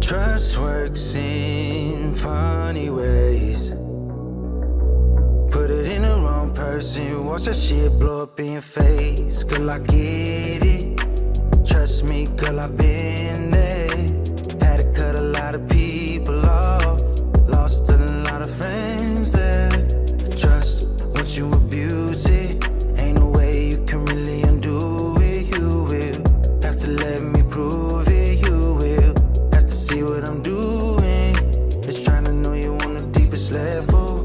Trust works in funny ways. Put it in the wrong person, watch that shit blow up in your face. Girl, I get it. Trust me, girl, I've been there. Had to cut a lot of people off. Lost a lot of friends there. Trust, once you abuse it, ain't no way you can really undo it. You will have to let me prove it. You will have to see what I'm doing. It's trying to know you on the deepest level.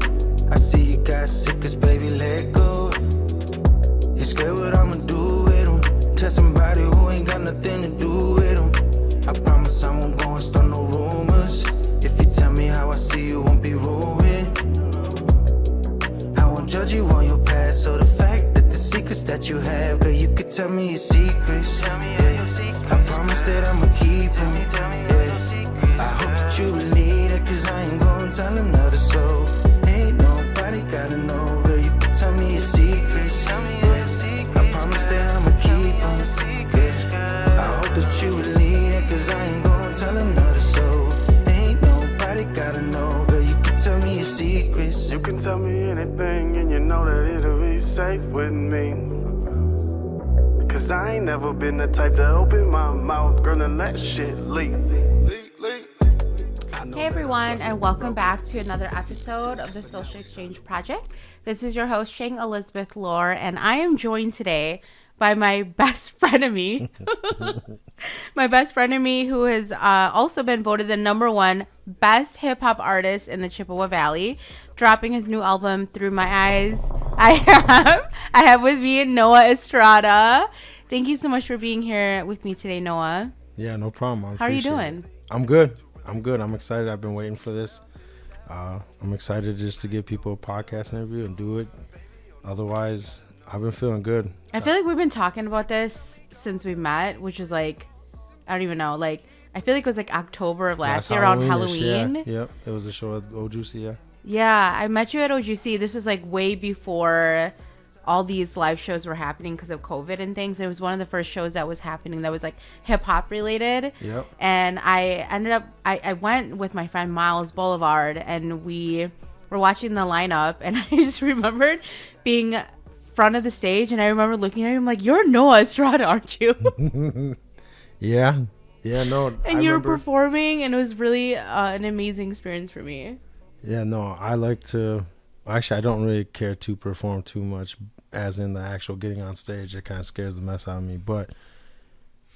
I see you got sick, cause baby, let go. You scared what I'ma do with him. Tell somebody who ain't got nothing to do with him. I promise I won't go and start no rumors. If you tell me how I see you, won't be ruined. I won't judge you on your past, so the fact that the secrets that you have, girl, you could tell me your secrets. Tell me your secrets. I promise that I'ma keep them. I hope that you believe it, cause I ain't gonna tell another soul. Ain't nobody gotta know, girl, you could tell me your secrets. I promise that I'ma keep them. I hope that you believe it, cause I ain't gonna tell another soul. Ain't nobody gotta know, girl, you could tell me your secrets. You can tell me anything and you know that it'll be safe with me. Cause I ain't never been the type to open my mouth, girl, and let shit leak. Hey everyone, and welcome back to another episode of the Social Exchange Project. This is your host, Shang Elizabeth Lore, and I am joined today by my best frenemy. My best frenemy, who has also been voted the #1 best hip-hop artist in the Chippewa Valley, dropping his new album, Through My Eyes. I have with me Noah Estrada. Thank you so much for being here with me today, Noah. Yeah, no problem. How are you doing? I'm good. I'm excited. I've been waiting for this. I'm excited just to give people a podcast interview and do it. Otherwise, I've been feeling good. I feel like we've been talking about this since we met, which is like, I don't even know. Like, I feel like it was like October of last year around Halloween. Yeah, yep. It was a show at OJuicy, yeah. Yeah, I met you at OGC. This is like way before all these live shows were happening because of COVID and things. It was one of the first shows that was happening that was like hip hop related. Yep. And I went with my friend Miles Boulevard, and we were watching the lineup, and I just remembered being front of the stage, and I remember looking at him like, "You're Noah Estrada, aren't you?" Yeah, no. And you were performing, and it was really an amazing experience for me. Yeah, no, I like to. Actually, I don't really care to perform too much, as in the actual getting on stage. It kind of scares the mess out of me. But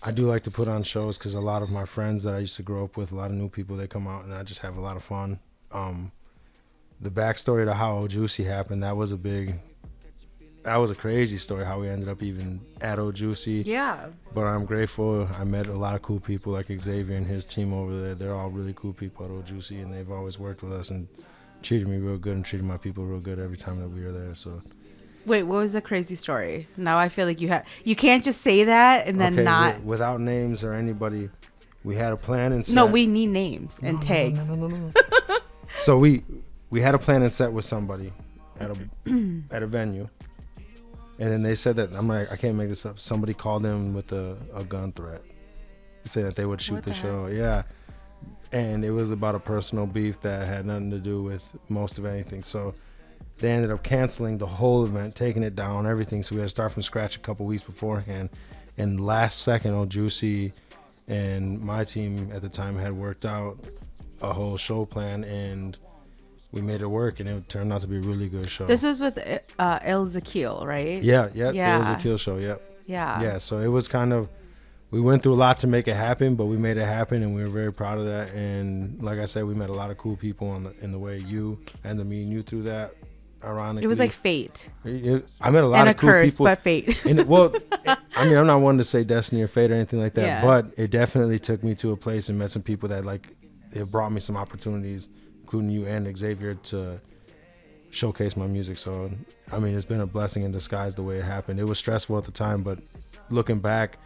I do like to put on shows because a lot of my friends that I used to grow up with, a lot of new people, they come out and I just have a lot of fun. The backstory to how OJuicy happened, that was a crazy story, how we ended up even at OJuicy. Yeah. But I'm grateful. I met a lot of cool people like Xavier and his team over there. They're all really cool people at OJuicy, and they've always worked with us and treated me real good and treated my people real good every time that we were there. So, wait, what was the crazy story? Now I feel like you can't just say that and then not without names or anybody. We had a plan and set. No, we need names and tags. No. So we had a plan and set with somebody at a venue, and then they said that, I'm like, I can't make this up. Somebody called in with a gun threat, say that they would shoot the show. Yeah. And it was about a personal beef that had nothing to do with most of anything. So they ended up canceling the whole event, taking it down, everything. So we had to start from scratch a couple weeks beforehand. And last second, OJuicy and my team at the time had worked out a whole show plan, and we made it work, and it turned out to be a really good show. This was with El Zakil, right? Yeah. It was a kill show, yep. Yeah, so it was kind of, we went through a lot to make it happen, but we made it happen, and we were very proud of that. And like I said, we met a lot of cool people in the way you and me and you through that. Ironically, it was like fate. I met a lot of cool curse, people. but fate. I mean, I'm not one to say destiny or fate or anything like that, but it definitely took me to a place and met some people that it brought me some opportunities, including you and Xavier, to showcase my music. So, I mean, it's been a blessing in disguise the way it happened. It was stressful at the time, but looking back,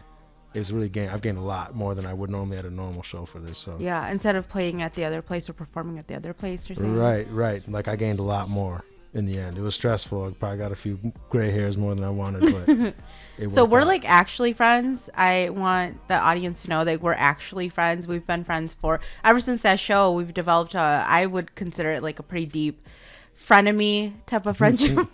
it's really I've gained a lot more than I would normally at a normal show for this. So yeah, instead of playing at the other place or performing at the other place or something. Right. Like, I gained a lot more. in the end. It was stressful. I probably got a few gray hairs more than I wanted, but it So worked we're out. like actually friends. I want the audience to know that we're actually friends. We've been friends for ever since that show. We've developed I would consider it like a pretty deep frenemy type of friendship.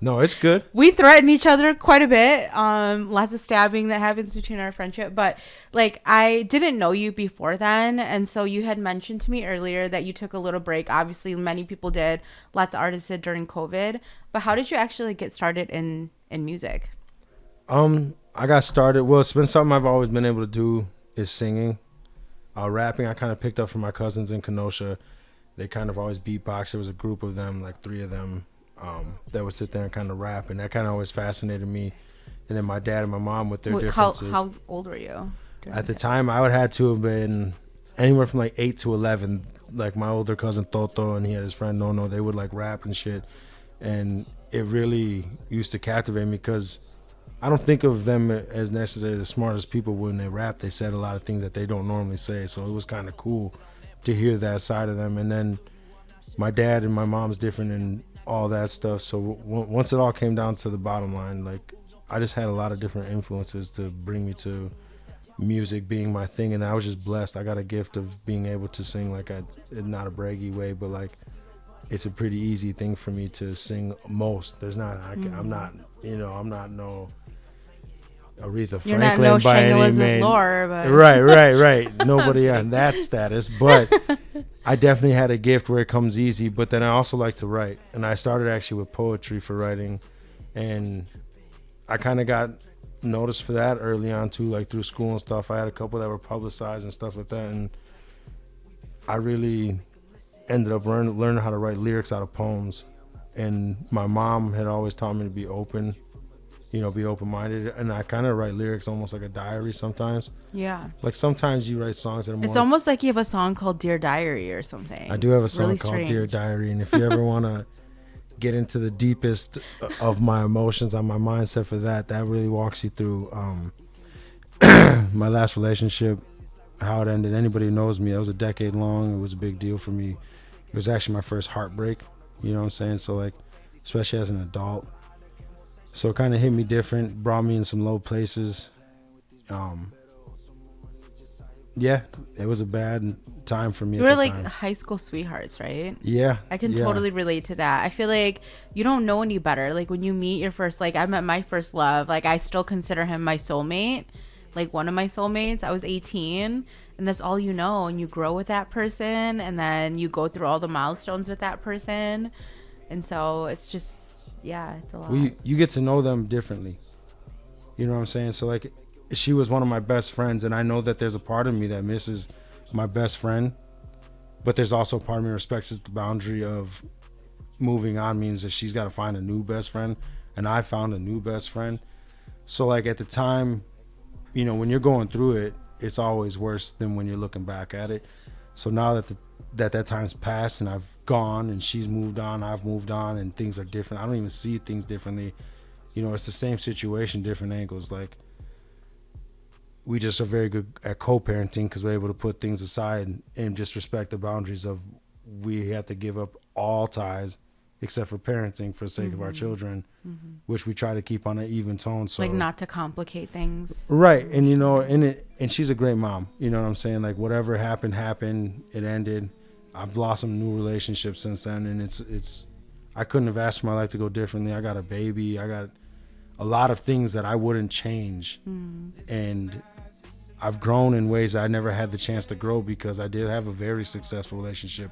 No, it's good. We threaten each other quite a bit. Lots of stabbing that happens between our friendship. But like, I didn't know you before then, and so you had mentioned to me earlier that you took a little break. Obviously, many people did. Lots of artists did during COVID. But how did you actually get started in music? I got started. Well, it's been something I've always been able to do is singing. Rapping, I kind of picked up from my cousins in Kenosha. They kind of always beatbox. There was a group of them, like 3 of them, that would sit there and kind of rap, and that kind of always fascinated me. And then my dad and my mom with their differences. How old were you? At the time, I would have to have been anywhere from like 8 to 11. Like my older cousin Toto and he had his friend Nono, they would like rap and shit. And it really used to captivate me because I don't think of them as necessarily the smartest people when they rap. They said a lot of things that they don't normally say. So it was kind of cool to hear that side of them. And then my dad and my mom's different and all that stuff. So once it all came down to the bottom line, like I just had a lot of different influences to bring me to music being my thing, and I was just blessed. I got a gift of being able to sing, like not a braggy way, but like it's a pretty easy thing for me to sing most. There's not, I'm not, I'm not no Aretha Franklin. You're not no by Shang any Elizabeth means. Lore, but Right. Nobody on that status, but I definitely had a gift where it comes easy. But then I also like to write, and I started actually with poetry for writing, and I kind of got noticed for that early on too, like through school and stuff. I had a couple that were publicized and stuff like that, and I really ended up learning how to write lyrics out of poems. And my mom had always taught me to be open, be open-minded, and I kind of write lyrics almost like a diary sometimes. yeah. Like sometimes you write songs that are more. It's almost like you have a song called Dear Diary or something. I do have a song Really called strange. Dear Diary, and if you ever want to get into the deepest of my emotions on my mindset for that really walks you through my last relationship, how it ended. Anybody who knows me, that was a decade long. It was a big deal for me. It was actually my first heartbreak, you know what I'm saying? So like, especially as an adult. So it kind of hit me different, brought me in some low places. Yeah, it was a bad time for me. You were at the like time. high school sweethearts, right? Yeah. I can yeah. totally relate to that. I feel like you don't know any better. Like when you meet your first, like I met my first love. Like I still consider him my soulmate, like one of my soulmates. I was 18, and that's all you know. And you grow with that person, and then you go through all the milestones with that person. And so it's just, yeah, it's a lot. Well, you get to know them differently. You know what I'm saying? So like, she was one of my best friends, and I know that there's a part of me that misses my best friend, but there's also a part of me that respects the boundary of moving on means that she's got to find a new best friend, and I found a new best friend. So like at the time, when you're going through it, it's always worse than when you're looking back at it. So now that time's passed and I've gone and she's moved on, I've moved on, and things are different. I don't even see things differently. It's the same situation, different angles. Like, we just are very good at co-parenting because we're able to put things aside and just respect the boundaries of we have to give up all ties except for parenting for the sake of our children, which we try to keep on an even tone. So like not to complicate things. right. And and she's a great mom. You know what I'm saying? Like whatever happened, it ended. I've blossomed new relationships since then, and it's I couldn't have asked for my life to go differently. I got a baby. I got a lot of things that I wouldn't change. And I've grown in ways I never had the chance to grow because I did have a very successful relationship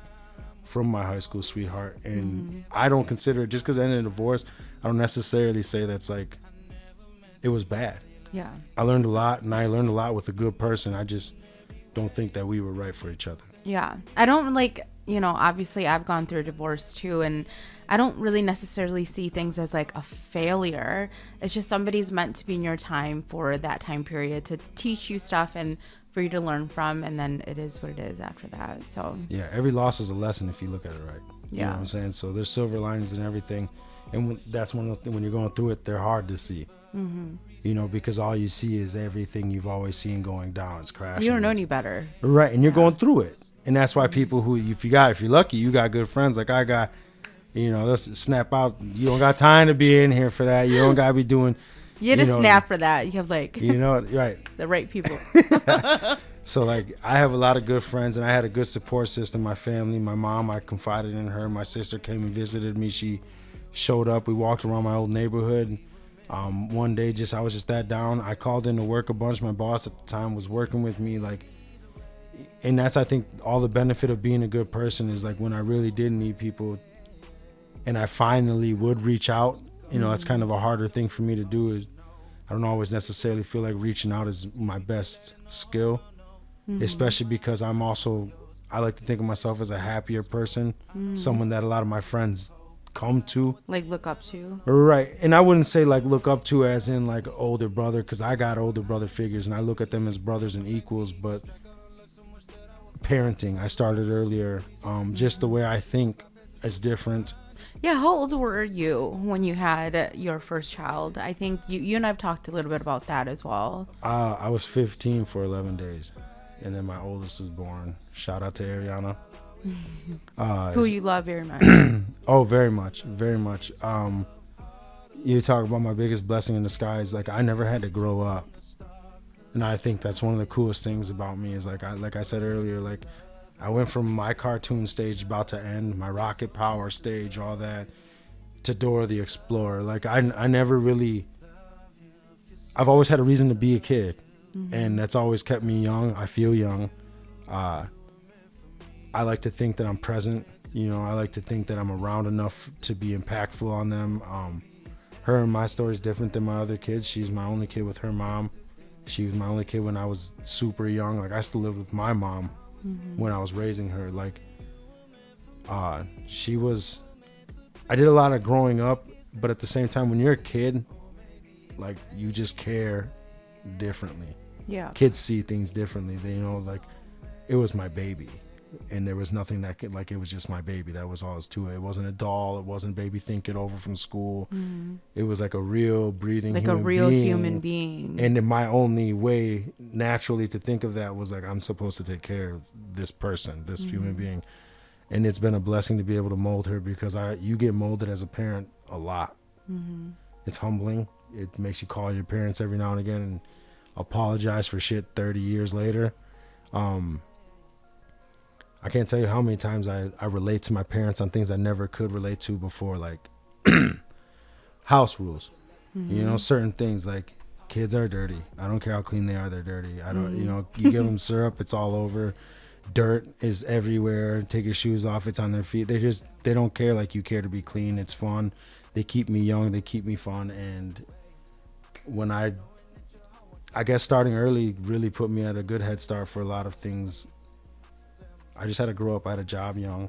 from my high school sweetheart. And I don't consider it, just because I ended in a divorce, I don't necessarily say that's like, it was bad. Yeah. I learned a lot, and I learned a lot with a good person. I just don't think that we were right for each other. Yeah. I don't obviously I've gone through a divorce too, and I don't really necessarily see things as like a failure. It's just somebody's meant to be in your time for that time period to teach you stuff and for you to learn from, and then it is what it is after that. So yeah, every loss is a lesson if you look at it right. You know what I'm saying? So there's silver linings in everything, and that's one of those things, when you're going through it, they're hard to see. Because all you see is everything you've always seen going down. It's crashing. you don't know any better. Right, and you're going through it, and that's why people who, if you're lucky, you got good friends like I got. Let's snap out. You don't got time to be in here for that. You don't got to be doing. You had to snap for that. You have like, right. the right people. So like I have a lot of good friends, and I had a good support system. My family, my mom, I confided in her. My sister came and visited me. She showed up. We walked around my old neighborhood. One day, I was just that down. I called in to work a bunch. My boss at the time was working with me, and that's, I think, all the benefit of being a good person is like when I really did need people, and I finally would reach out. It's kind of a harder thing for me to do. Is I don't always necessarily feel like reaching out is my best skill, especially because I like to think of myself as a happier person, someone that a lot of my friends come to, like look up to. Right. And I wouldn't say like look up to as in like older brother, because I got older brother figures and I look at them as brothers and equals. But parenting, I started earlier, just the way I think is different. Yeah, how old were you when you had your first child? I think you and I've talked a little bit about that as well. I was 15 for 11 days, and then my oldest was born. Shout out to Ariana. Who you love very much. Oh, very much, very much. You talk about my biggest blessing in disguise. Like I never had to grow up, and I think that's one of the coolest things about me. Is like I said earlier, like I went from my cartoon stage about to end, my Rocket Power stage, all that, to Dora the Explorer. Like I never really. I've always had a reason to be a kid, and that's always kept me young. I feel young. I like to think that I'm present. I like to think that I'm around enough to be impactful on them. Her and my story is different than my other kids. She's my only kid with her mom. She was my only kid when I was super young. Like I still lived with my mom when I was raising her. Like I did a lot of growing up, but at the same time, when you're a kid, like you just care differently. Yeah. Kids see things differently. They like it was my baby. And there was nothing that could, like, it was just my baby. That was all it to it. It wasn't a doll. It wasn't baby think it over from school. It was like a real breathing like human a real being. human being. And then my only way naturally to think of that was like, I'm supposed to take care of this person, this human being. And it's been a blessing to be able to mold her, because you get molded as a parent a lot. It's humbling. It makes you call your parents every now and again and apologize for shit 30 years later. I can't tell you how many times I relate to my parents on things I never could relate to before, like house rules. Certain things like kids are dirty. I don't care how clean they are, they're dirty. I don't, you give them syrup, it's all over. Dirt is everywhere. Take your shoes off, it's on their feet. They don't care like you care to be clean. It's fun. They keep me young, they keep me fun. And when I guess starting early really put me at a good head start for a lot of things. I just had to grow up. I had a job young.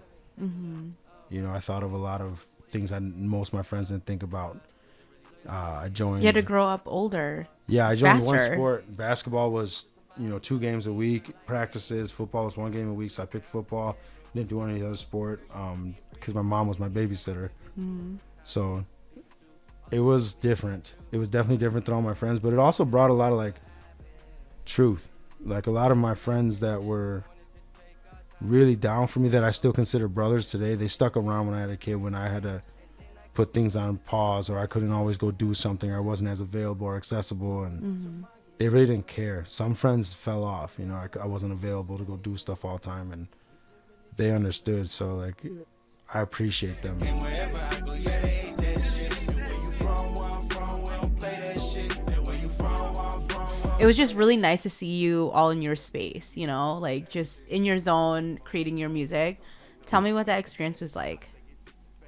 I thought of a lot of things most of my friends didn't think about. I joined. You had to grow up older. Yeah, I joined faster. one sport. Basketball was, 2 games a week, practices. Football was 1 game a week, so I picked football. Didn't do any other sport because my mom was my babysitter. So it was different. It was definitely different than all my friends, but it also brought a lot of like truth. Like a lot of my friends that were really down for me, that I still consider brothers today, they stuck around when I had a kid, when I had to put things on pause, or I couldn't always go do something, or I wasn't as available or accessible, and they really didn't care. Some friends fell off, I wasn't available to go do stuff all the time, and they understood. So like I appreciate them. It was just really nice to see you all in your space, like just in your zone, creating your music. Tell me what that experience was like.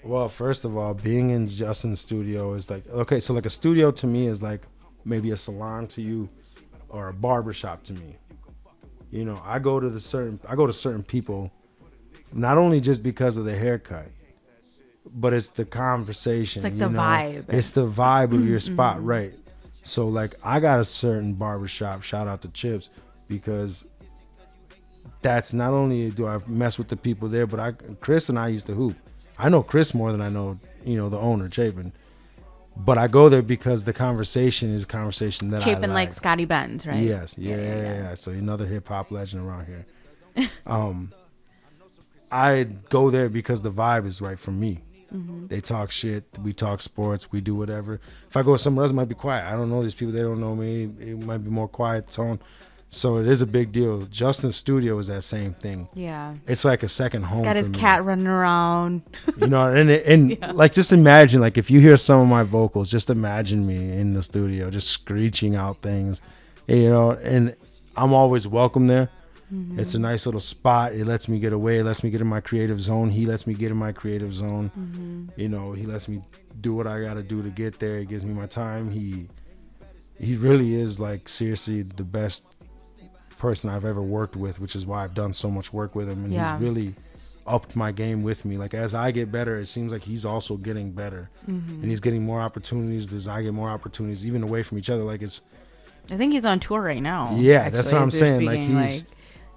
Well, first of all, being in Justin's studio is like, okay, so like a studio to me is like maybe a salon to you, or a barbershop to me. I go to certain people, not only just because of the haircut, but it's the conversation. It's like the vibe. It's the vibe of your spot, right? So like I got a certain barbershop, shout out to Chips, because that's not only do I mess with the people there, but Chris and I used to hoop. I know Chris more than I know, the owner, Chapin. But I go there because the conversation is a conversation that Chapin, I like Scotty Benz, right? Yes, yeah. So another hip hop legend around here. I go there because the vibe is right for me. They talk shit. We talk sports. We do whatever. If I go somewhere else, it might be quiet. I don't know these people. They don't know me. It might be more quiet tone. So it is a big deal. Justin's studio is that same thing. Yeah. It's like a second home. Got his cat running around. You know, and like, just imagine, like, if you hear some of my vocals, just imagine me in the studio just screeching out things, you know, and I'm always welcome there. It's a nice little spot. It lets me get away. It lets me get in my creative zone. He lets me get in my creative zone. You know, he lets me do what I got to do to get there. He gives me my time. He really is, like, seriously the best person I've ever worked with, which is why I've done so much work with him. And he's really upped my game with me. Like, as I get better, it seems like he's also getting better. And he's getting more opportunities as I get more opportunities, even away from each other. Like, it's... I think he's on tour right now. Yeah, actually, that's what I'm saying. Like,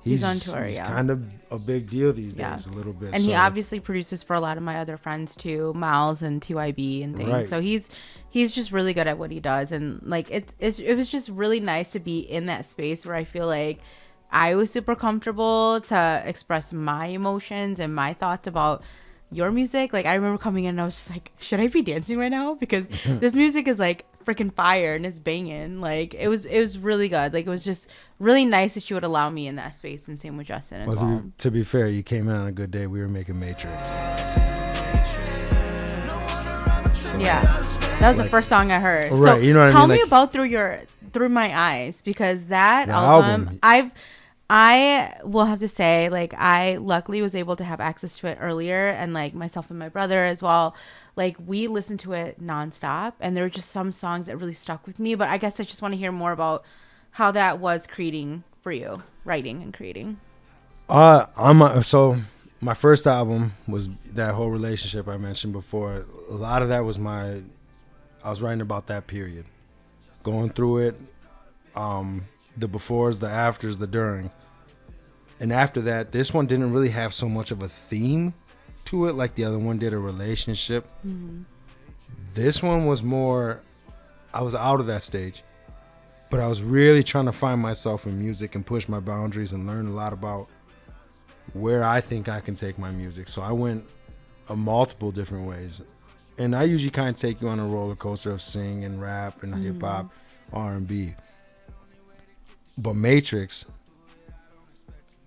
he's on tour, he's kind of a big deal these days, Yeah. a little bit. And he obviously produces for a lot of my other friends too, Miles and TYB and things. Right. So he's just really good at what he does. And like it was just really nice to be in that space where I feel like I was super comfortable to express my emotions and my thoughts about your music. Like, I remember coming in and I was just like, should I be dancing right now? Because this music is like freaking fire and it's banging. Like, it was really good. Like, it was just really nice that you would allow me in that space, and same with Justin as well. To be fair, you came in on a good day. We were making Matrix. Yeah, that was the first song I heard. Right, so you know what I tell mean? me Like, about Through My Eyes, because that The album, album. I will have to say, like, I luckily was able to have access to it earlier, and like myself and my brother as well, like, we listened to it nonstop, and there were just some songs that really stuck with me. But I guess I just want to hear more about how that was creating for you, writing and creating. So my first album was that whole relationship I mentioned before. A lot of that was I was writing about that period, going through it, the befores, the afters, the during. And after that, this one didn't really have so much of a theme to it like the other one did, a relationship. This one was more, I was out of that stage, but I was really trying to find myself in music and push my boundaries and learn a lot about where I think I can take my music. So I went multiple different ways. And I usually kind of take you on a roller coaster of sing and rap and hip hop, R&B. But Matrix,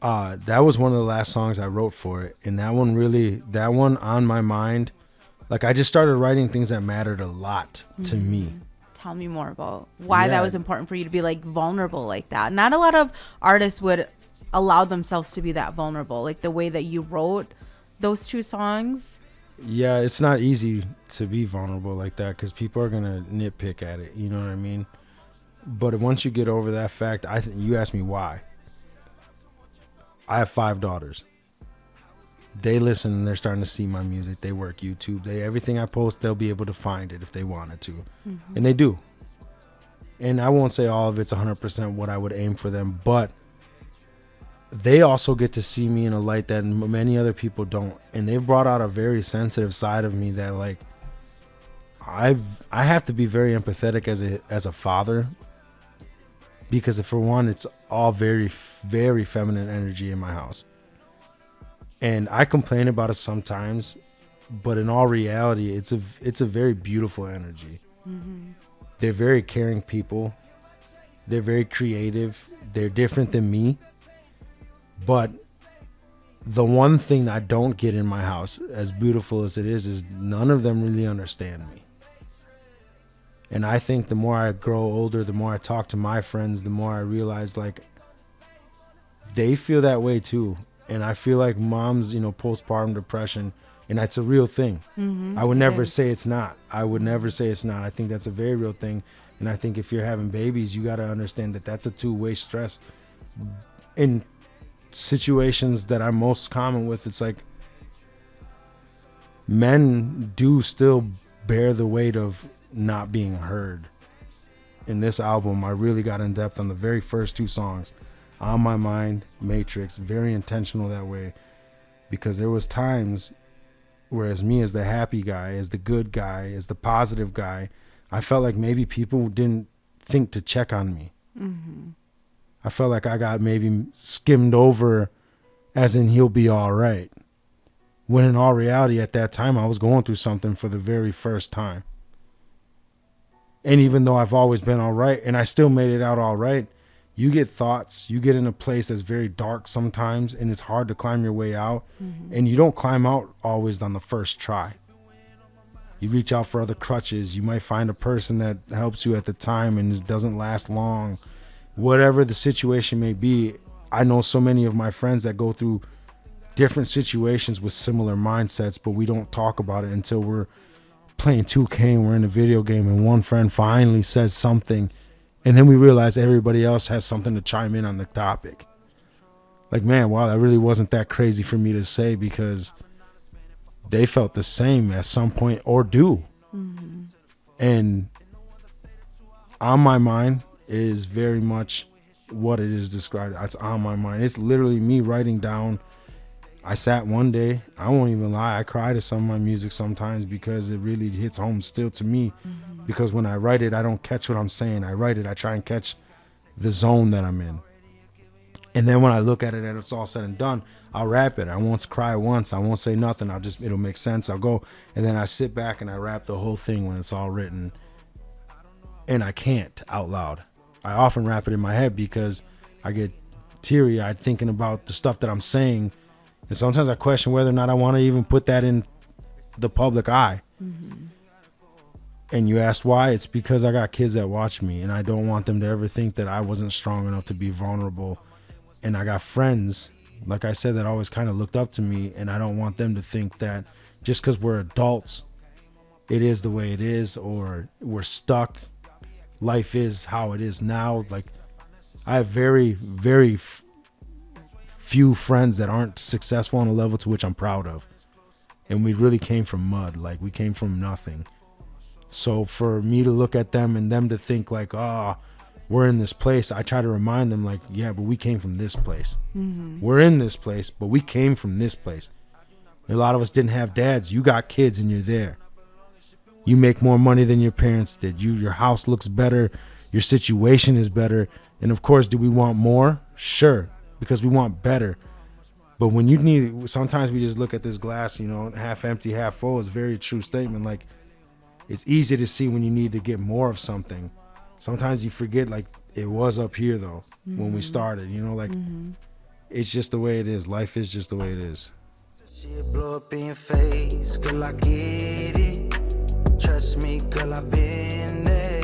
that was one of the last songs I wrote for it. And that one on my mind, like, I just started writing things that mattered a lot to me. Tell me more about why that was important for you to be like vulnerable like that. Not a lot of artists would allow themselves to be that vulnerable, like the way that you wrote those two songs. Yeah, it's not easy to be vulnerable like that because people are gonna nitpick at it. You know what I mean? But once you get over that fact, you asked me why. I have 5 daughters. They listen and they're starting to see my music. They work YouTube. Everything I post, they'll be able to find it if they wanted to. And they do. And I won't say all of it's 100% what I would aim for them, but they also get to see me in a light that many other people don't. And they've brought out a very sensitive side of me that, like, I have to be very empathetic as a father, because for one, it's all very, very feminine energy in my house. And I complain about it sometimes, but in all reality, it's a very beautiful energy. They're very caring people. They're very creative. They're different than me. But the one thing I don't get in my house, as beautiful as it is none of them really understand me. And I think the more I grow older, the more I talk to my friends, the more I realize, like, they feel that way too. And I feel like moms, postpartum depression, and that's a real thing. I would never say it's not. I would never say it's not. I think that's a very real thing. And I think if you're having babies, you got to understand that that's a two-way stress. In situations that I'm most common with, it's like men do still bear the weight of not being heard. In this album, I really got in depth on the very first 2 songs. On My Mind, Matrix, very intentional that way, because there was times where, as me, as the happy guy, as the good guy, as the positive guy, I felt like maybe people didn't think to check on me. I felt like I got maybe skimmed over, as in he'll be all right, When in all reality, at that time, I was going through something for the very first time. And even though I've always been all right, and I still made it out all right, you get thoughts, you get in a place that's very dark sometimes, and it's hard to climb your way out. And you don't climb out always on the first try. You reach out for other crutches. You might find a person that helps you at the time, and it doesn't last long. Whatever the situation may be, I know so many of my friends that go through different situations with similar mindsets, but we don't talk about it until we're playing 2K and we're in a video game and one friend finally says something, and then we realize everybody else has something to chime in on the topic. Like, man, wow, that really wasn't that crazy for me to say, because they felt the same at some point, or do. And On My Mind is very much what it is described. It's on my mind. It's literally me writing down. I sat one day, I won't even lie, I cry to some of my music sometimes because it really hits home still to me. Because when I write it, I don't catch what I'm saying. I write it, I try and catch the zone that I'm in. And then when I look at it and it's all said and done, I'll rap it. I won't cry once. I won't say nothing. It'll make sense. I'll go. And then I sit back and I rap the whole thing when it's all written. And I can't out loud. I often rap it in my head because I get teary-eyed thinking about the stuff that I'm saying. And sometimes I question whether or not I want to even put that in the public eye. And you asked why? It's because I got kids that watch me, and I don't want them to ever think that I wasn't strong enough to be vulnerable. And I got friends, like I said, that always kind of looked up to me, and I don't want them to think that just because we're adults, it is the way it is, or we're stuck. Life is how it is now. Like, I have very, very few friends that aren't successful on a level to which I'm proud of. And we really came from mud. Like, we came from nothing. So for me to look at them and them to think like, oh, we're in this place, I try to remind them like, yeah, but we came from this place. We're in this place, but we came from this place. A lot of us didn't have dads. You got kids and you're there. You make more money than your parents did. Your house looks better. Your situation is better. And of course, do we want more? Sure, because we want better. But when you need, sometimes we just look at this glass, half empty, half full. It's a very true statement. Like, it's easy to see when you need to get more of something. Sometimes you forget, like, it was up here, though, when we started. It's just the way it is. Life is just the way it is. Shit blow up in your face, girl, I get it. Trust me, girl, I've been there.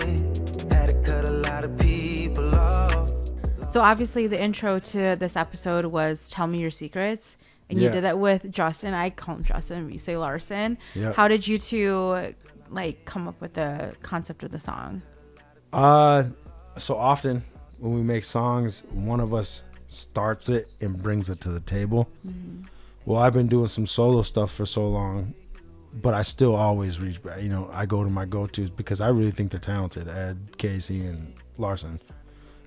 Had to cut a lot of people off. So obviously the intro to this episode was Tell Me Your Secrets. And you did that with Justin. I call him Justin. You say Larson. Yep. How did you two come up with the concept of the song? So often when we make songs, one of us starts it and brings it to the table. Well, I've been doing some solo stuff for so long, but I still always reach back. I go to my go-tos because I really think they're talented. Ed, Casey, and Larson.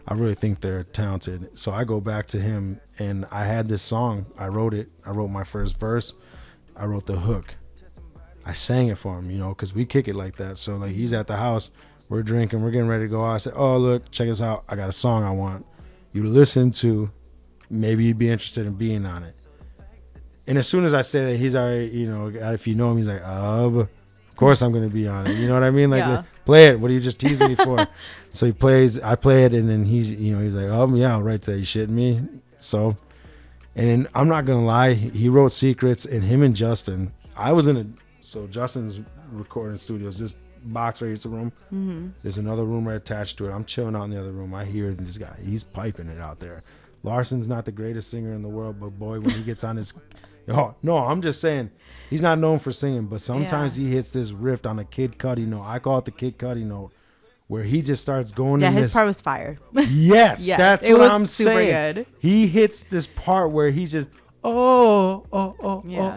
I really think they're talented. So I go back to him, and I had this song. I wrote it. I wrote my first verse. I wrote the hook. I sang it for him, because we kick it like that. So, like, he's at the house. We're drinking. We're getting ready to go out. I said, oh, look, check us out. I got a song I want you to listen to. Maybe you'd be interested in being on it. And as soon as I say that, he's already, if you know him, he's like, of course I'm going to be on it. You know what I mean? Like, play it. What are you just teasing me for? So he plays, I play it, and then he's like, oh, yeah, I'll write that. You shitting me? So, and then I'm not going to lie, he wrote Secrets, and him and Justin, so Justin's recording studio is this box right here's the room. There's another room right attached to it. I'm chilling out in the other room. I hear this guy. He's piping it out there. Larson's not the greatest singer in the world, but boy, when he gets on his... Oh, no, I'm just saying he's not known for singing, but sometimes he hits this riff on a Kid Cudi note. I call it the Kid Cudi note, where he just starts going in this. Yeah, his part was fire. Yes, that's what I'm saying. Good. He hits this part where he just, oh.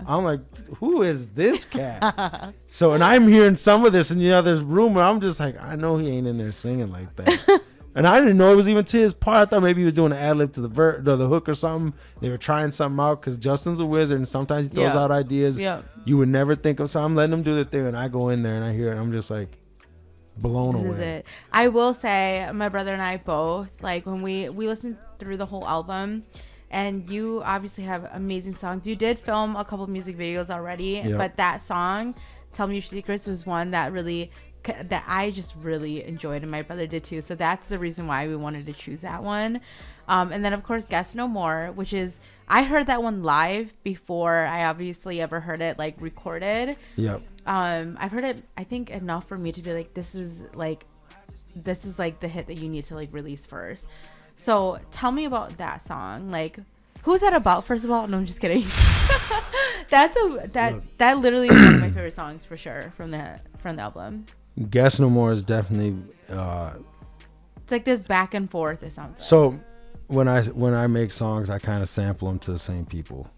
I'm like, who is this cat? So, and I'm hearing some of this in the other room, and I'm just like, I know he ain't in there singing like that. And I didn't know it was even to his part. I thought maybe he was doing an ad lib to the hook or something. They were trying something out because Justin's a wizard, and sometimes he throws out ideas you would never think of. So I'm letting him do the thing, and I go in there and I hear it. I'm just like blown away. This is it. I will say, my brother and I both, like, when we listened through the whole album, And you obviously have amazing songs. You did film a couple music videos already, Yep. but that song, Tell Me Your Secrets, was one that I just really enjoyed, and my brother did too. So that's the reason why we wanted to choose that one. And then, of course, Guess No More, which is, I heard that one live before I obviously ever heard it like recorded. Yep. I've heard it, I think, enough for me to be like, this is like the hit that you need to like release first. So tell me about that song. Like, who's that about, first of all? No, I'm just kidding. That literally is one of my favorite songs for sure from the album. Guess No More is definitely It's like this back and forth, it sounds like. so when I make songs, I kind of sample them to the same people.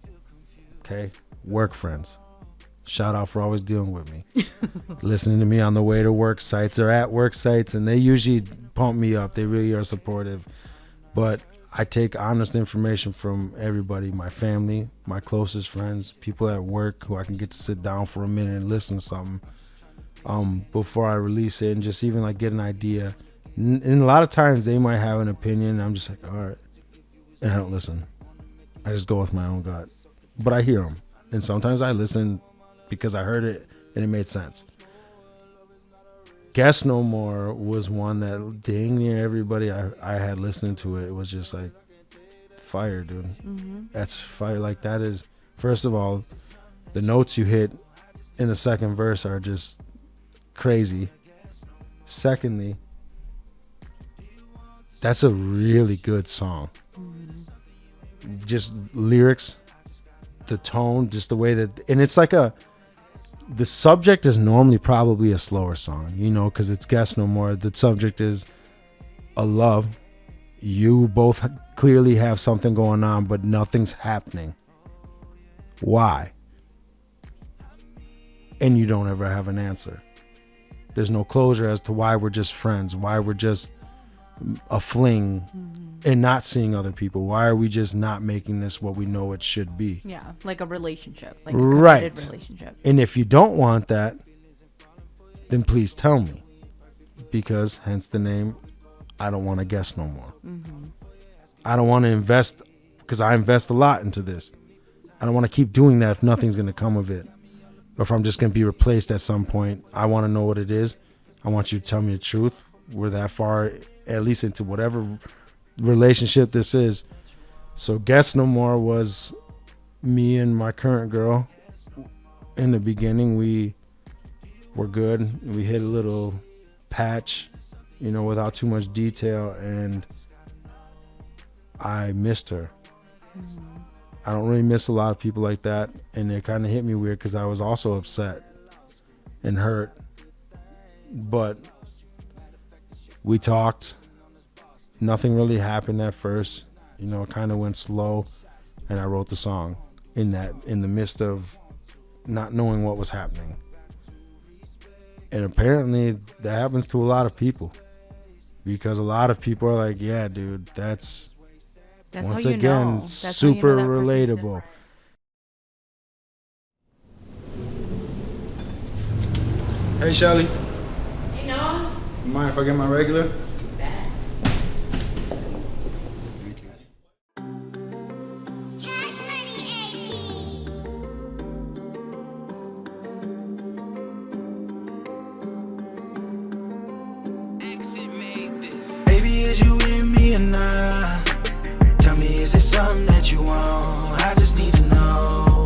Okay? Work friends. Shout out for always dealing with me. Listening to me on the way to work sites or at work sites, and they usually pump me up. They really are supportive. But I take honest information from everybody, my family, my closest friends, people at work who I can get to sit down for a minute and listen to something before I release it, and just even like get an idea. And a lot of times they might have an opinion, and I'm just like, all right. And I don't listen. I just go with my own gut. But I hear them. And sometimes I listen because I heard it and it made sense. Guess No More was one that dang near everybody I had listening to it. It was just like fire, dude. Mm-hmm. That's fire. Like, that is, first of all, the notes you hit in the second verse are just crazy. Secondly, that's a really good song. Mm-hmm. Just lyrics, the tone, just the way that, and it's like the subject is normally probably a slower song, you know, because it's Guess No More. The subject is a love. You both clearly have something going on, but nothing's happening. Why? And you don't ever have an answer. There's no closure as to why we're just friends, why we're just a fling, and not seeing other people. Why are we just not making this what we know it should be? Yeah, like a relationship, like a right. committed relationship. And if you don't want that, then please tell me, because hence the name. I don't want to guess no more. Mm-hmm. I don't want to invest, because I invest a lot into this. I don't want to keep doing that if nothing's going to come of it, or if I'm just going to be replaced at some point. I want to know what it is. I want you to tell me the truth. We're that far, at least into whatever relationship this is. So Guess No More was me and my current girl. In the beginning, we were good. We hit a little patch, you know, without too much detail, and I missed her. Mm-hmm. I don't really miss a lot of people like that, and it kind of hit me weird because I was also upset and hurt. But we talked. Nothing really happened at first. You know, it kind of went slow, and I wrote the song in the midst of not knowing what was happening. And apparently that happens to a lot of people, because a lot of people are like, yeah, dude, that's once again super relatable. Hey, Shelly. You know? You mind if I get my regular? Is it something that you want? I just need to know.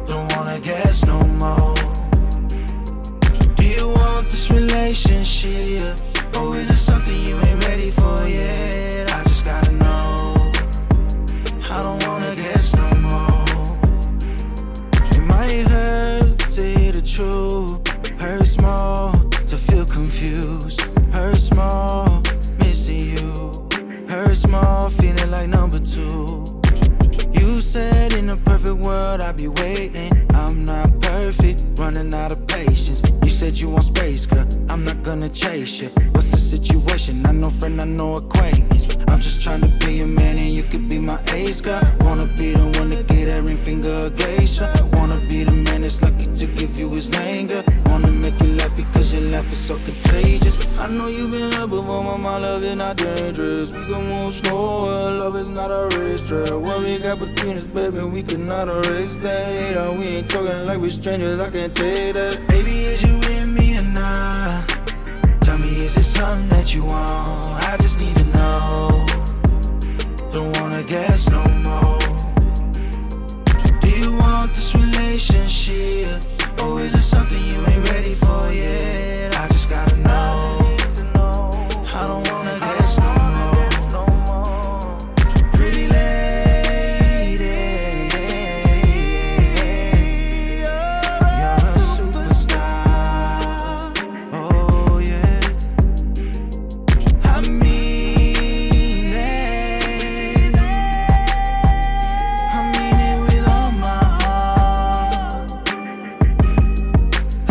Don't wanna guess no more. Do you want this relationship? Or is it something you ain't ready for yet? I just gotta know. I don't wanna guess no more. It might hurt to hear the truth. Hurts more to feel confused. Hurts more missing you. Hurts more feeling like number two. You said in a perfect world I'd be waiting. I'm not perfect, running out of patience. You said you want space, girl, I'm not gonna chase you. What's the situation? I know friend, I know acquaintance. I'm just trying to be your man and you could be my ace, girl. Wanna be the one to get that ring finger glacier. Wanna be the man that's lucky to give you his name, girl. Wanna make you laugh because your laugh is so contagious. I know you've been up before my my love is not dangerous. We can move slower, love is not a racetrack. What we got between us, baby, we cannot erase that. We ain't talking like we're strangers, I can't take that. Baby, is you with me or not? Tell me, is it something that you want? I just need to know. Don't wanna guess no more. Do you want this relationship? Or is it something you ain't ready for yet? I just gotta know. I don't wanna guess no more. Pretty lady, you're a superstar. Oh yeah, I mean it. I mean it with all my heart.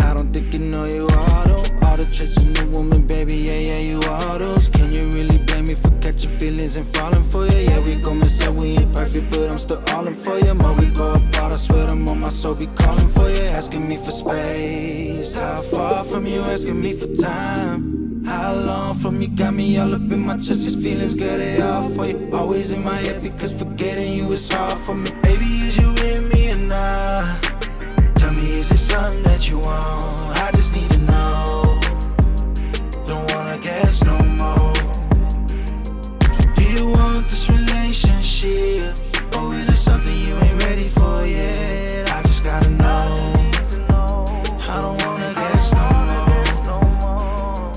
I don't think you know you are though. All the traits in a woman, baby, yeah, you are those. Can you really blame me for catching feelings and falling for you? Yeah, we gon' miss out, we ain't perfect, but I'm still all in for you. More we go apart, I swear I'm on my soul, be calling for you. Asking me for space, how far from you, asking me for time. How long from you, got me all up in my chest, these feelings, girl, they all for you. Always in my head, because forgetting you is hard for me. Baby, is you with me or not? Tell me, is it something that you want? I just need to know. Don't wanna guess no more. Do you want this relationship? Or is it something you ain't ready for yet? I just gotta know. I don't wanna guess no more.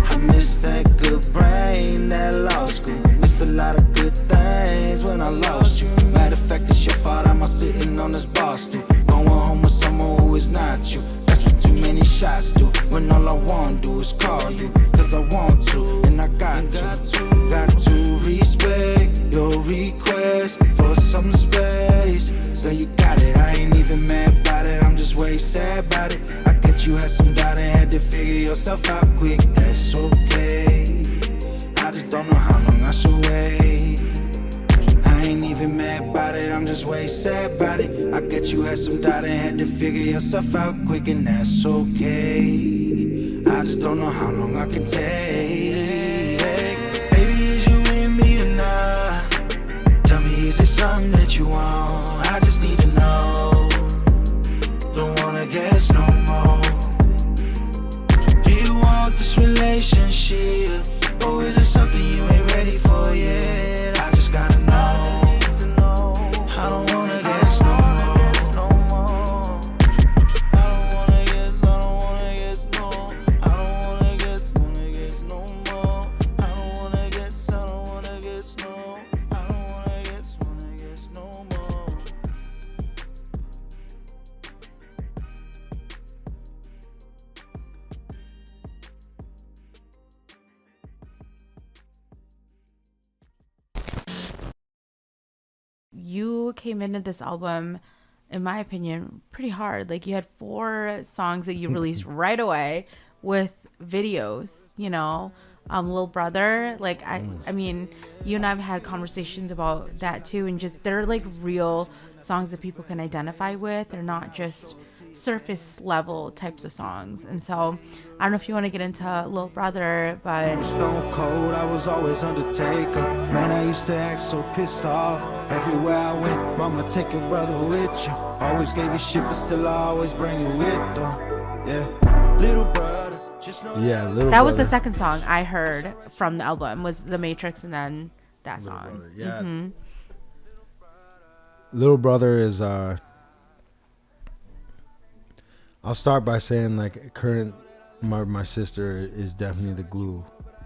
I miss that good brain, that law school. Missed a lot of good things when I lost you. Matter of fact, it's your fault I'm sitting on this bar stool. Going home with someone who is not you. That's what too many shots do. When all I wanna do is call you, cause I want to, and I got to respect your request for some space. So you got it, I ain't even mad about it, I'm just way sad about it. I get you had some doubt and had to figure yourself out quick, that's okay. I just don't know how long I should wait. I ain't even mad about it, I'm just way sad about it. I get you had some doubt and had to figure yourself out quick, and that's okay. I just don't know how long I can take. Baby, is you with me or not? Tell me, is it something that you want? I just need to know. Don't wanna guess no more. Do you want this relationship? Or is it something you ain't ready for yet? I just gotta know. I don't wanna guess no more. I don't wanna guess, I don't wanna guess no. I don't wanna guess no more. I don't wanna guess, I don't wanna guess no. I don't wanna guess no more. You came into this album, in my opinion, pretty hard. Like, you had 4 songs that you released right away with videos, you know. Little Brother, like, I mean, you and I have had conversations about that too, and just they're like real songs that people can identify with. They're not just surface level types of songs. And so I don't know if you want to get into Little Brother, but Stone cold, I was always Undertaker. Man, I used to act so pissed off. Everywhere I went, mama, take your brother with you. Always gave you shit, but still I always bring you with them. Yeah, little brother. Yeah, Little that was Brother. the second song I heard from the album, was The Matrix, and then that Little song. Brother, yeah. Mm-hmm. Little Brother is I'll start by saying, like, my sister is definitely the glue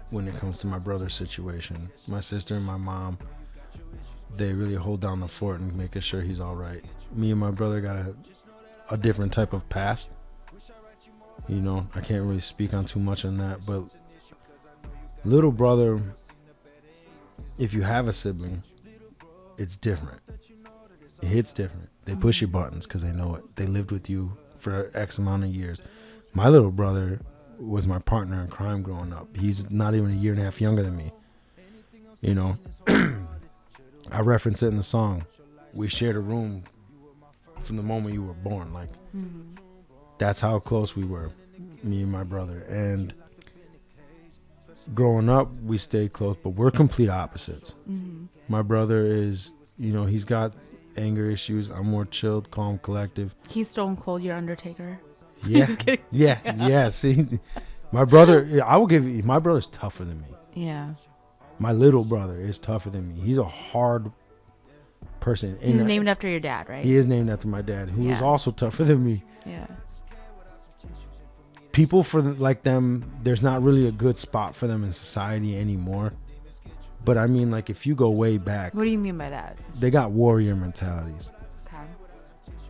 when it comes to my brother's situation. My sister and my mom, they really hold down the fort and making sure he's all right. Me and my brother got a different type of past. You know, I can't really speak on too much on that, but Little Brother, if you have a sibling, it's different. It hits different. They push your buttons because they know it. They lived with you for X amount of years. My little brother was my partner in crime growing up. He's not even a year and a half younger than me. You know, I reference it in the song. We shared a room from the moment you were born. Like, that's how close we were, me and my brother. And growing up, we stayed close, but we're complete opposites. My brother is, he's got anger issues. I'm more chilled, calm, collective. He's Stone Cold, your Undertaker. Yeah, Just kidding. yeah. See, my brother, I will give you, my brother's tougher than me. Yeah. My little brother is tougher than me. He's a hard person. He's named after your dad, right? He is named after my dad, who is Yeah. also tougher than me. Yeah. People like them, there's not really a good spot for them in society anymore. But I mean, like, if you go way back, What do you mean by that? they got warrior mentalities. Okay.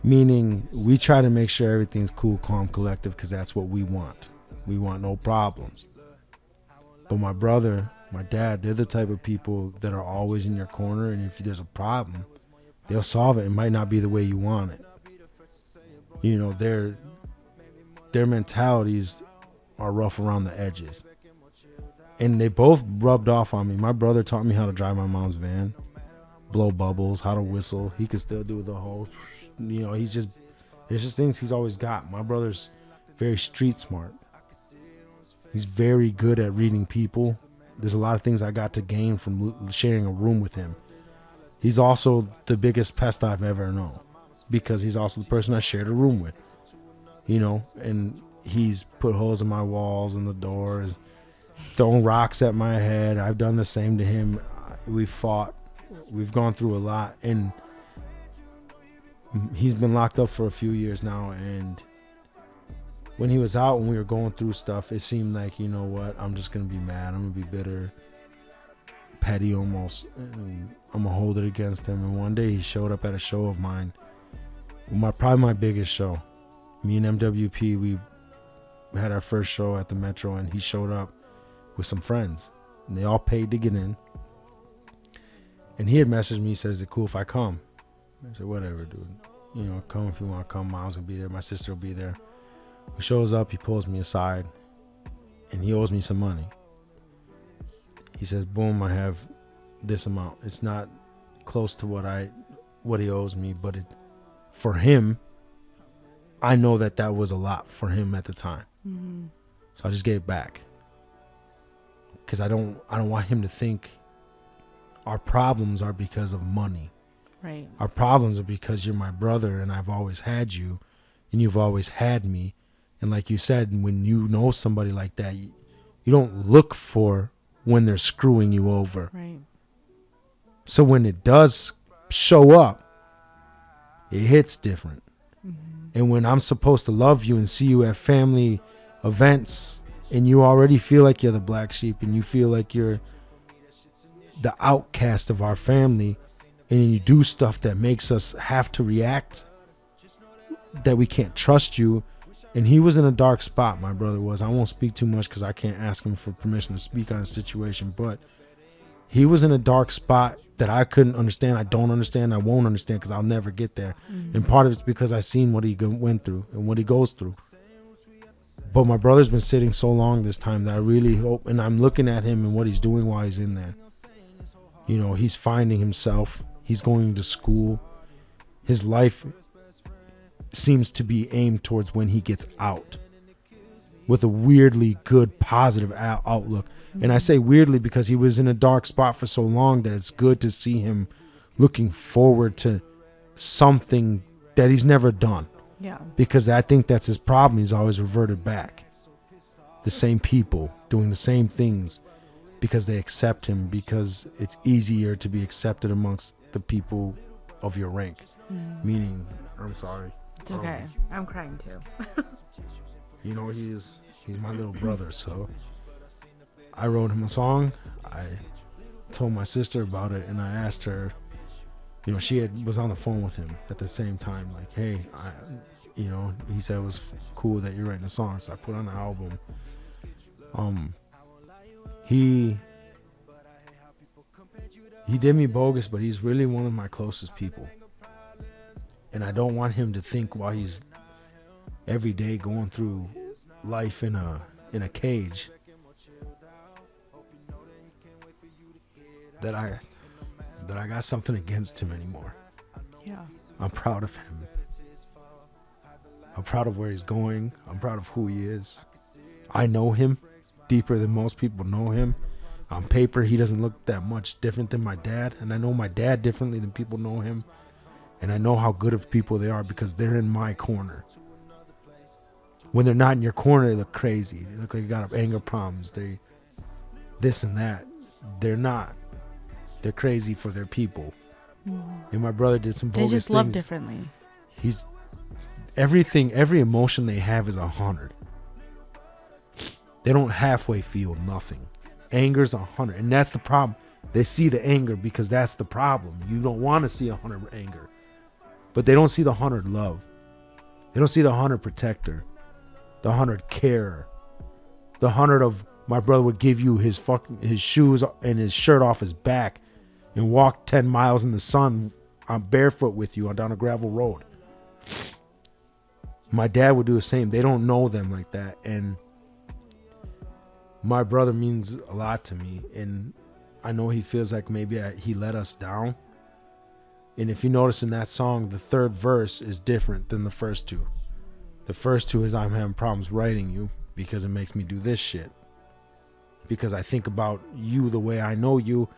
Meaning, we try to make sure everything's cool, calm, collective, because that's what we want. We want no problems. But my brother, my dad, they're the type of people that are always in your corner, and if there's a problem, they'll solve it. It might not be the way you want it. Their mentalities are rough around the edges. And they both rubbed off on me. My brother taught me how to drive my mom's van, blow bubbles, how to whistle. He could still do the whole, there's just things he's always got. My brother's very street smart. He's very good at reading people. There's a lot of things I got to gain from sharing a room with him. He's also the biggest pest I've ever known, because he's also the person I shared a room with, and he's put holes in my walls and the doors, thrown rocks at my head. I've done the same to him. We've fought. We've gone through a lot, and he's been locked up for a few years now. And when he was out, when we were going through stuff, it seemed like, I'm just going to be mad. I'm going to be bitter, petty almost. And I'm going to hold it against him. And one day he showed up at a show of mine, probably my biggest show. Me and MWP, we had our first show at the Metro, and he showed up with some friends, and they all paid to get in. And he had messaged me, he said, "Is it cool if I come?" I said, "Whatever, dude. Come if you want to come. Miles will be there. My sister will be there." He shows up, he pulls me aside, and he owes me some money. He says, "Boom, I have this amount. It's not close to what he owes me, but for him, I know that was a lot for him at the time." Mm-hmm. So I just gave it back, because I don't want him to think our problems are because of money. Right. Our problems are because you're my brother, and I've always had you, and you've always had me. And like you said, when you know somebody like that, you don't look for when they're screwing you over. Right. So when it does show up, it hits different. Mm-hmm. And when I'm supposed to love you and see you at family events, and you already feel like you're the black sheep, and you feel like you're the outcast of our family, and you do stuff that makes us have to react, that we can't trust you. And he was in a dark spot, my brother was. I won't speak too much because I can't ask him for permission to speak on the situation, but he was in a dark spot that I couldn't understand. I don't understand. I won't understand, because I'll never get there. Mm-hmm. And part of it's because I've seen what he went through and what he goes through. But my brother's been sitting so long this time that I really hope, and I'm looking at him and what he's doing while he's in there. He's finding himself. He's going to school. His life seems to be aimed towards when he gets out, with a weirdly good, positive outlook. And I say weirdly because he was in a dark spot for so long that it's good to see him looking forward to something that he's never done. Yeah. Because I think that's his problem. He's always reverted back. The same people doing the same things because they accept him, because it's easier to be accepted amongst the people of your rank. Meaning, I'm sorry. It's okay. I'm crying too. He's my little brother, so I wrote him a song. I told my sister about it, and I asked her, she was on the phone with him at the same time, like, hey, he said it was cool that you're writing a song, so I put on the album. He did me bogus, but he's really one of my closest people. And I don't want him to think while he's every day going through life in a cage that I got something against him anymore. Yeah. I'm proud of him. I'm proud of where he's going. I'm proud of who he is. I know him deeper than most people know him. On paper, he doesn't look that much different than my dad. And I know my dad differently than people know him. And I know how good of people they are because they're in my corner. When they're not in your corner, they look crazy. They look like they got anger problems. They this and that. They're not. They're crazy for their people. And my brother did some bogus They just things. love differently. He's everything, every emotion they have is 100. They don't halfway feel nothing. Anger's 100, and that's the problem. They see the anger because that's the problem. You don't want to see 100 anger, but they don't see the 100 love. They don't see the 100 protector, the 100 care, the 100 of my brother would give you his shoes and his shirt off his back and walk 10 miles in the sun on barefoot with you on down a gravel road. My dad would do the same. They don't know them like that, and my brother means a lot to me, and I know he feels like maybe he let us down. And if you notice in that song, the third verse is different than the first two. The first two is I'm having problems writing you because it makes me do this shit. Because I think about you the way I know you,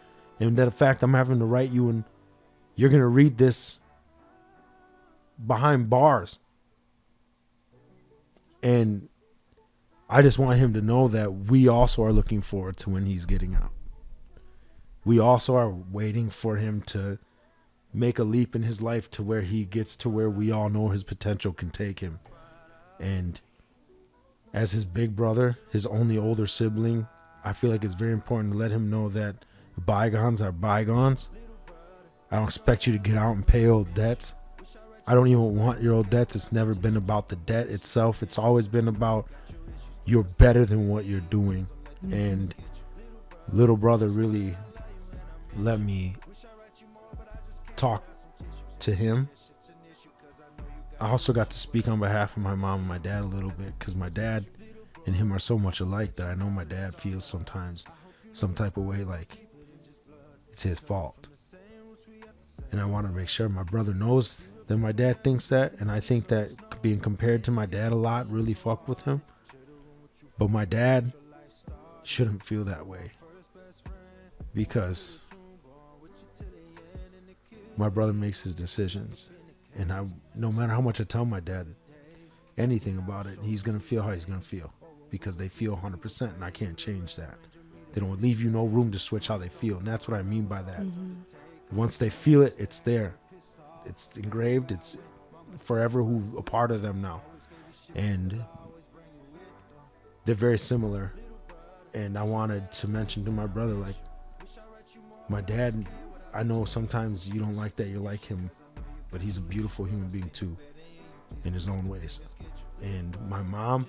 and the fact I'm having to write you and you're going to read this behind bars. And I just want him to know that we also are looking forward to when he's getting out. We also are waiting for him to make a leap in his life to where he gets to where we all know his potential can take him. And as his big brother, his only older sibling, I feel like it's very important to let him know that bygones are bygones. I don't expect you to get out and pay old debts. I don't even want your old debts. It's never been about the debt itself. It's always been about you're better than what you're doing. And little brother really let me talk to him. I also got to speak on behalf of my mom and my dad a little bit because my dad and him are so much alike that I know my dad feels sometimes some type of way like it's his fault. And I want to make sure my brother knows that my dad thinks that, and I think that being compared to my dad a lot really fucked with him. But my dad shouldn't feel that way because my brother makes his decisions, and no matter how much I tell my dad anything about it, he's gonna feel how he's gonna feel because they feel 100%, and I can't change that. They don't leave you no room to switch how they feel, and that's what I mean by that. Once they feel it, it's there, it's engraved, it's forever a part of them now, and they're very similar. And I wanted to mention to my brother, like, my dad, I know sometimes you don't like that you're like him, but he's a beautiful human being too, in his own ways. And my mom,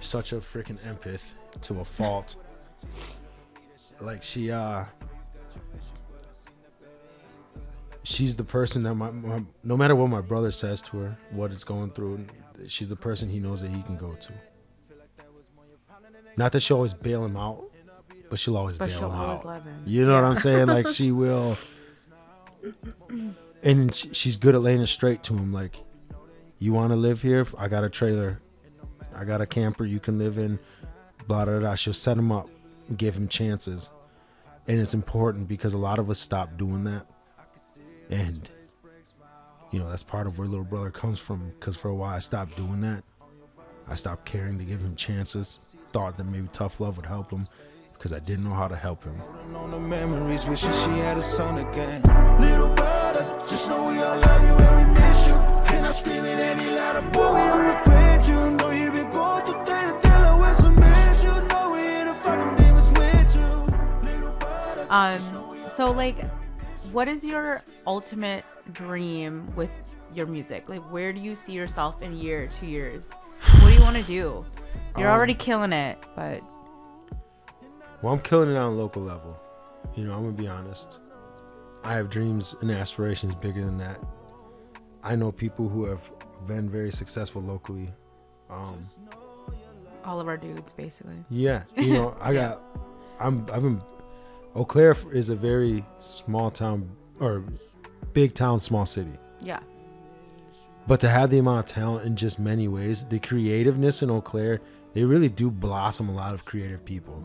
such a freaking empath to a fault. Like she's the person that no matter what my brother says to her, what it's going through, she's the person he knows that he can go to. Not that she'll always bail him out, but she'll always bail him out. Love him. You know what I'm saying? Like, she will. And she's good at laying it straight to him. Like, you want to live here? I got a trailer. I got a camper you can live in. Blah, blah, blah. She'll set him up and give him chances. And it's important because a lot of us stop doing that. And, you know, that's part of where little brother comes from. Because for a while I stopped doing that. I stopped caring to give him chances. Thought that maybe tough love would help him because I didn't know how to help him. On the memories, wishing she had a son again. Little brother, just know we all love you and we miss you. Can I scream it any louder? But we don't regret you. Know you've been going through things, dealing with some issues. Know we here to fucking demons with you. Little brother. So like, what is your ultimate dream with your music? Like, where do you see yourself in a year, 2 years? What do you want to do? You're already killing it, but... Well, I'm killing it on a local level. You know, I'm going to be honest. I have dreams and aspirations bigger than that. I know people who have been very successful locally. All of our dudes, basically. Yeah. You know, Eau Claire is a very small town, or big town, small city. Yeah. But to have the amount of talent in just many ways, the creativeness in Eau Claire they really do blossom a lot of creative people.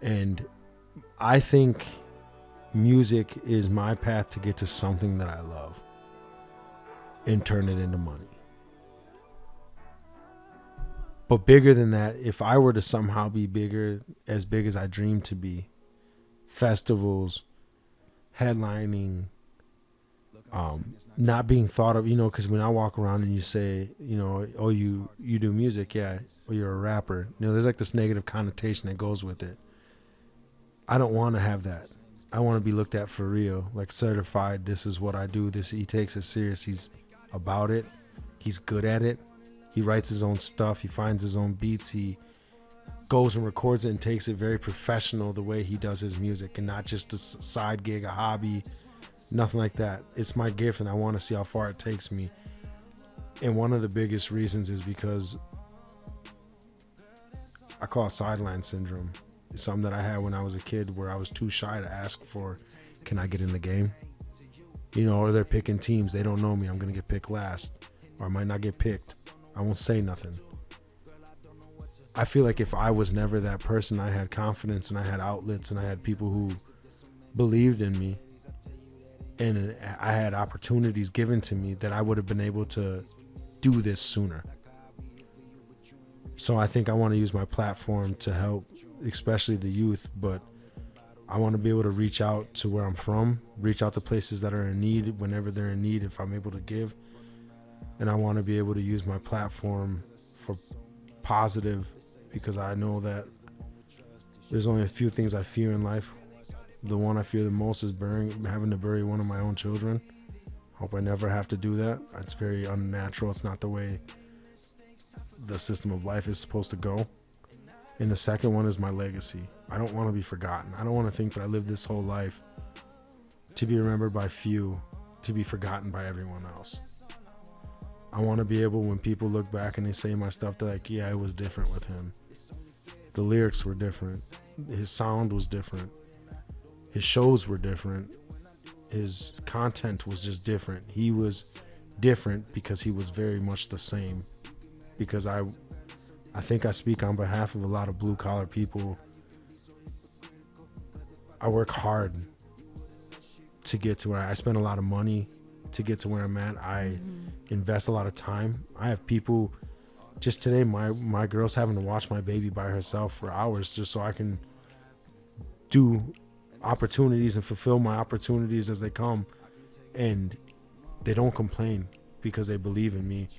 And I think music is my path to get to something that I love and turn it into money. But bigger than that, if I were to somehow be as big as I dream to be, festivals, headlining, not being thought of, because when I walk around and you say, oh, you do music, yeah, or you're a rapper, there's like this negative connotation that goes with it. I don't want to have that. I want to be looked at for real, like certified. This is what I do. He takes it serious. He's about it. He's good at it. He writes his own stuff. He finds his own beats. He goes and records it and takes it very professional the way he does his music, and not just a side gig, a hobby, nothing like that. It's my gift, and I want to see how far it takes me. And one of the biggest reasons is because I call it sideline syndrome. It's something that I had when I was a kid, where I was too shy to ask for, can I get in the game? Or they're picking teams. They don't know me. I'm going to get picked last, or I might not get picked. I won't say nothing. I feel like if I was never that person, I had confidence and I had outlets and I had people who believed in me, and I had opportunities given to me, that I would have been able to do this sooner. So I think I want to use my platform to help, especially the youth, but I want to be able to reach out to where I'm from, reach out to places that are in need whenever they're in need, if I'm able to give. And I want to be able to use my platform for positive, because I know that there's only a few things I fear in life. The one I fear the most is having to bury one of my own children. Hope I never have to do that. It's very unnatural. It's not the way the system of life is supposed to go. And the second one is my legacy. I don't want to be forgotten. I don't want to think that I lived this whole life to be remembered by few, to be forgotten by everyone else. I want to be able, when people look back and they say my stuff, they're like, yeah, it was different with him. The lyrics were different. His sound was different. His shows were different. His content was just different. He was different because he was very much the same. Because I think I speak on behalf of a lot of blue collar people. I work hard to get to where I spend a lot of money to get to where I'm at. I invest a lot of time. I have people, just today, my girl's having to watch my baby by herself for hours just so I can do opportunities and fulfill my opportunities as they come. And they don't complain because they believe in me.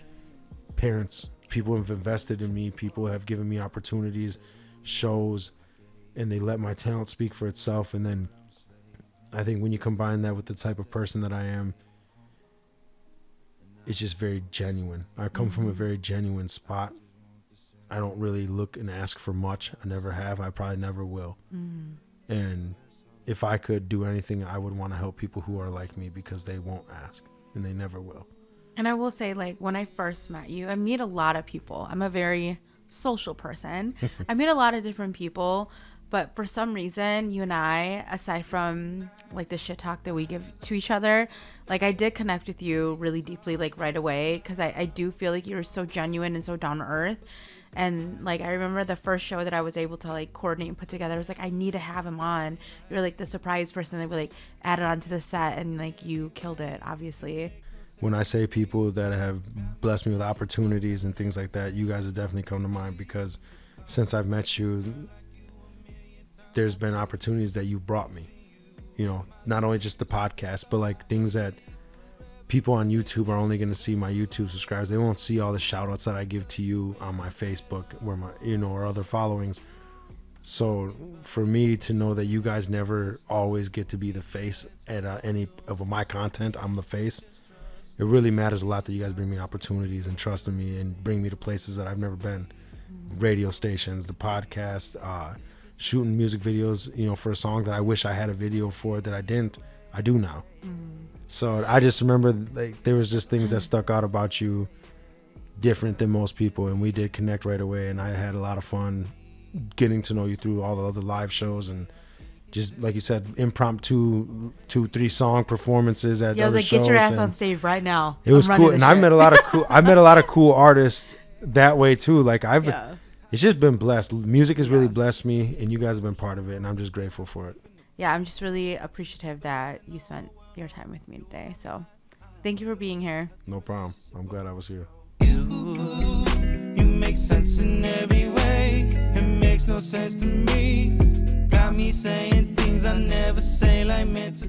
Parents, people have invested in me. People have given me opportunities, shows, and they let my talent speak for itself. And then I think when you combine that with the type of person that I am, it's just very genuine. I come from a very genuine spot. I don't really look and ask for much. I never have. I probably never will. And if I could do anything, I would want to help people who are like me, because they won't ask and they never will. And I will say, like, when I first met you, I meet a lot of people. I'm a very social person. I meet a lot of different people, but for some reason, you and I, aside from like the shit talk that we give to each other, like, I did connect with you really deeply, like, right away, because I do feel like you're so genuine and so down to earth. And like, I remember the first show that I was able to like coordinate and put together, I was like, I need to have him on. You're like the surprise person that we like added onto the set, and like you killed it, obviously. When I say people that have blessed me with opportunities and things like that, you guys have definitely come to mind, because since I've met you, there's been opportunities that you've brought me, not only just the podcast, but like things that people on YouTube are only going to see my YouTube subscribers. They won't see all the shout outs that I give to you on my Facebook, where my, or other followings. So for me to know that you guys never always get to be the face at any of my content, I'm the face. It really matters a lot that you guys bring me opportunities and trust in me and bring me to places that I've never been. Radio stations, the podcast, shooting music videos, for a song that I wish I had a video for that I didn't. I do now. So I just remember like there was just things that stuck out about you different than most people, and we did connect right away, and I had a lot of fun getting to know you through all the other live shows, and just like you said, impromptu 2-3 song performances at other shows. Get your ass on stage right now. It was cool, and I met a lot of cool artists that way too. Like Yeah. it's just been blessed. Music has really blessed me, and you guys have been part of it, and I'm just grateful for it. Yeah, I'm just really appreciative that you spent your time with me today. So thank you for being here. No problem. I'm glad I was here. You make sense in every way. It makes no sense to me. Got me saying things I never say, like meant to.